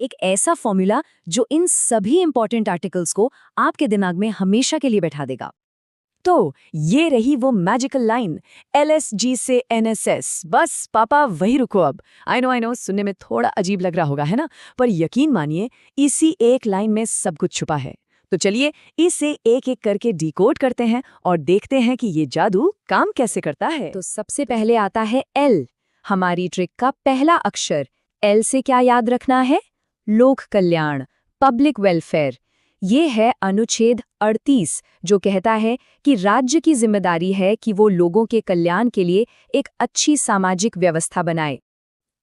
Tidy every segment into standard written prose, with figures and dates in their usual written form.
एक ऐसा फॉर्मूला जो इन सभी इंपॉर्टेंट आर्टिकल्स को आपके दिमाग में हमेशा के लिए बैठा देगा। तो ये रही वो मैजिकल लाइन, LSG से NSS। बस पापा वही रुको अब। आई नो सुनने में थोड़ा अजीब लग रहा होगा, है ना? पर यकीन मानिए इसी एक लाइन में सब कुछ छुपा है। तो चलिए इसे एक एक करके डिकोड करते हैं और देखते हैं कि ये जादू काम कैसे करता है। तो सबसे पहले आता है L, हमारी ट्रिक का पहला अक्षर। L से क्या याद रखना है? लोक कल्याण, पब्लिक वेलफेयर। ये है अनुच्छेद 38, जो कहता है कि राज्य की जिम्मेदारी है कि वो लोगों के कल्याण के लिए एक अच्छी सामाजिक व्यवस्था बनाए।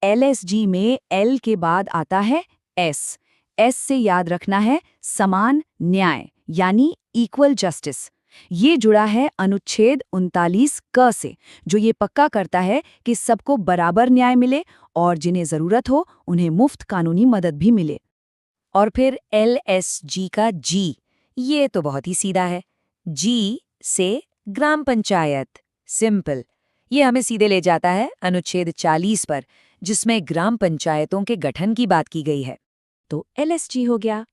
LSG में L के बाद आता है S। S से याद रखना है समान न्याय, यानी इक्वल जस्टिस। ये जुड़ा है अनुच्छेद 39 क से, जो ये पक्का करता है कि सबको बराबर न्याय मिले और जिन्हें जरूरत हो उन्हें मुफ्त कानूनी मदद भी मिले। और फिर LSG का G, ये तो बहुत ही सीधा है। G से ग्राम पंचायत, सिंपल। ये हमें सीधे ले जाता है अनुच्छेद 40 पर, जिसमें ग्राम पंचायतों के गठन की बात की गई है। तो LSG हो गया।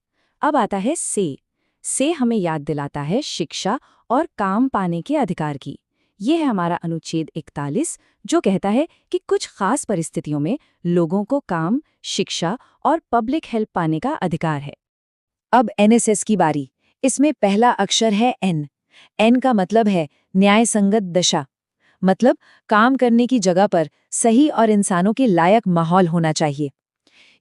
अब आता है से हमें याद दिलाता है शिक्षा और काम पाने के अधिकार की। ये है हमारा अनुच्छेद 41, जो कहता है कि कुछ खास परिस्थितियों में लोगों को काम, शिक्षा और पब्लिक हेल्प पाने का अधिकार है। अब NSS की बारी। इसमें पहला अक्षर है N। N का मतलब है न्याय संगत दशा, मतलब काम करने की जगह पर सही और इंसानों के लायक माहौल होना चाहिए।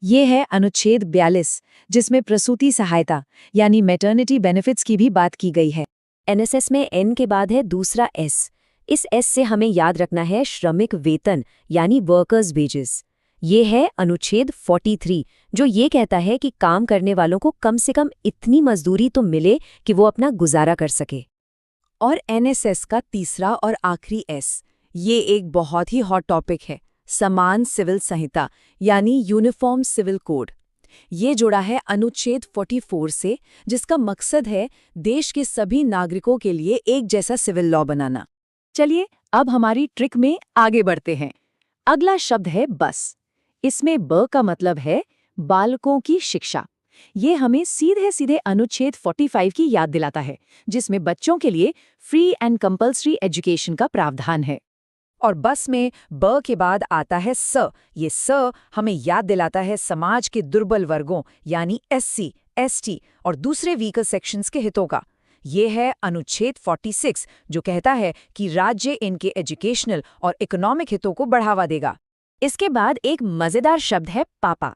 ये है अनुच्छेद 42, जिसमें प्रसूति सहायता यानी मैटरनिटी बेनिफिट्स की भी बात की गई है। NSS में N के बाद है दूसरा S। इस S से हमें याद रखना है श्रमिक वेतन यानी वर्कर्स वेजेस। ये है अनुच्छेद 43, जो ये कहता है कि काम करने वालों को कम से कम इतनी मजदूरी तो मिले कि वो अपना गुजारा कर सके। और NSS का तीसरा और आखिरी S, ये एक बहुत ही हॉट टॉपिक है, समान सिविल संहिता यानी यूनिफॉर्म सिविल कोड। ये जुड़ा है अनुच्छेद 44 से, जिसका मकसद है देश के सभी नागरिकों के लिए एक जैसा सिविल लॉ बनाना। चलिए अब हमारी ट्रिक में आगे बढ़ते हैं। अगला शब्द है बस। इसमें ब का मतलब है बालकों की शिक्षा। ये हमें सीधे सीधे अनुच्छेद 45 की याद दिलाता है, जिसमें बच्चों के लिए फ्री एंड कंपल्सरी एजुकेशन का प्रावधान है। और बस में ब के बाद आता है स। ये स हमें याद दिलाता है समाज के दुर्बल वर्गों यानी SC, ST और दूसरे वीकर सेक्शंस के हितों का। ये है अनुच्छेद 46, जो कहता है कि राज्य इनके एजुकेशनल और इकोनॉमिक हितों को बढ़ावा देगा। इसके बाद एक मजेदार शब्द है पापा।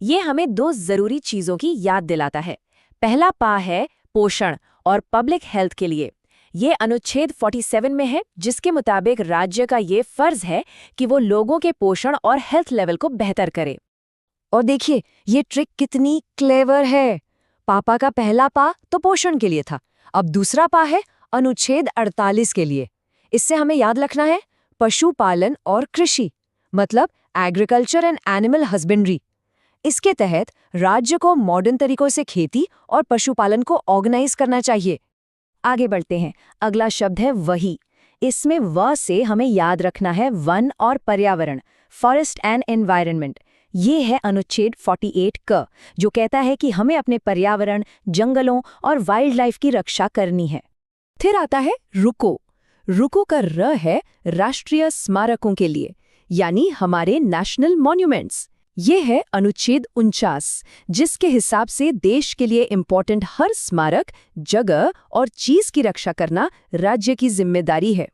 ये हमें दो जरूरी चीजों की याद दिलाता है। पहला पा है पोषण और पब्लिक हेल्थ के लिए। ये अनुच्छेद 47 में है, जिसके मुताबिक राज्य का ये फर्ज है कि वो लोगों के पोषण और हेल्थ लेवल को बेहतर करे। और देखिए ये ट्रिक कितनी क्लेवर है। पापा का पहला पा तो पोषण के लिए था, अब दूसरा पा है अनुच्छेद 48 के लिए। इससे हमें याद रखना है पशुपालन और कृषि, मतलब एग्रीकल्चर एंड एनिमल हस्बेंड्री। इसके तहत राज्य को मॉडर्न तरीकों से खेती और पशुपालन को ऑर्गेनाइज करना चाहिए। आगे बढ़ते हैं। अगला शब्द है वही। इसमें व से हमें याद रखना है वन और पर्यावरण, फॉरेस्ट एंड एनवायरनमेंट। ये है अनुच्छेद 48 क, जो कहता है कि हमें अपने पर्यावरण, जंगलों और वाइल्ड लाइफ की रक्षा करनी है। फिर आता है रुको। रुको का र है राष्ट्रीय स्मारकों के लिए, यानी हमारे नेशनल मॉन्यूमेंट्स। ये है अनुच्छेद 49, जिसके हिसाब से देश के लिए इम्पोर्टेंट हर स्मारक, जगह और चीज की रक्षा करना राज्य की जिम्मेदारी है।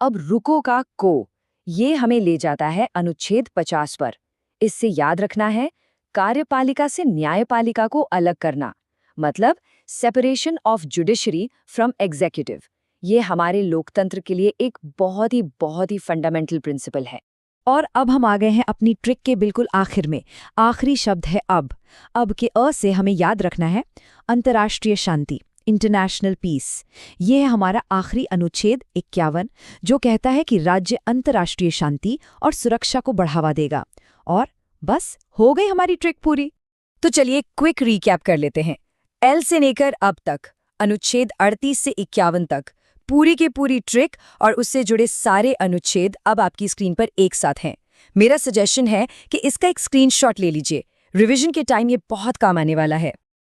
अब रुको का को, ये हमें ले जाता है अनुच्छेद 50 पर। इससे याद रखना है कार्यपालिका से न्यायपालिका को अलग करना, मतलब separation of judiciary from executive. ये हमारे लोकतंत्र के लिए एक बहुत ही फंडामेंटल प्रिंसिपल है। और अब हम आ गए हैं अपनी ट्रिक के बिल्कुल आखिर में। आखिरी शब्द है अब। अब के अ से हमें याद रखना है अंतर्राष्ट्रीय शांति, इंटरनेशनल पीस। ये है हमारा आखिरी अनुच्छेद 51, जो कहता है कि राज्य अंतर्राष्ट्रीय शांति और सुरक्षा को बढ़ावा देगा। और बस हो गई हमारी ट्रिक पूरी। तो चलिए क्विक रीकैप कर लेते हैं। एल से लेकर अब तक, अनुच्छेद 38 से 51 तक, पूरी की पूरी ट्रिक और उससे जुड़े सारे अनुच्छेद अब आपकी स्क्रीन पर एक साथ हैं। मेरा सजेशन है कि इसका एक स्क्रीनशॉट ले लीजिए, रिवीजन के टाइम ये बहुत काम आने वाला है।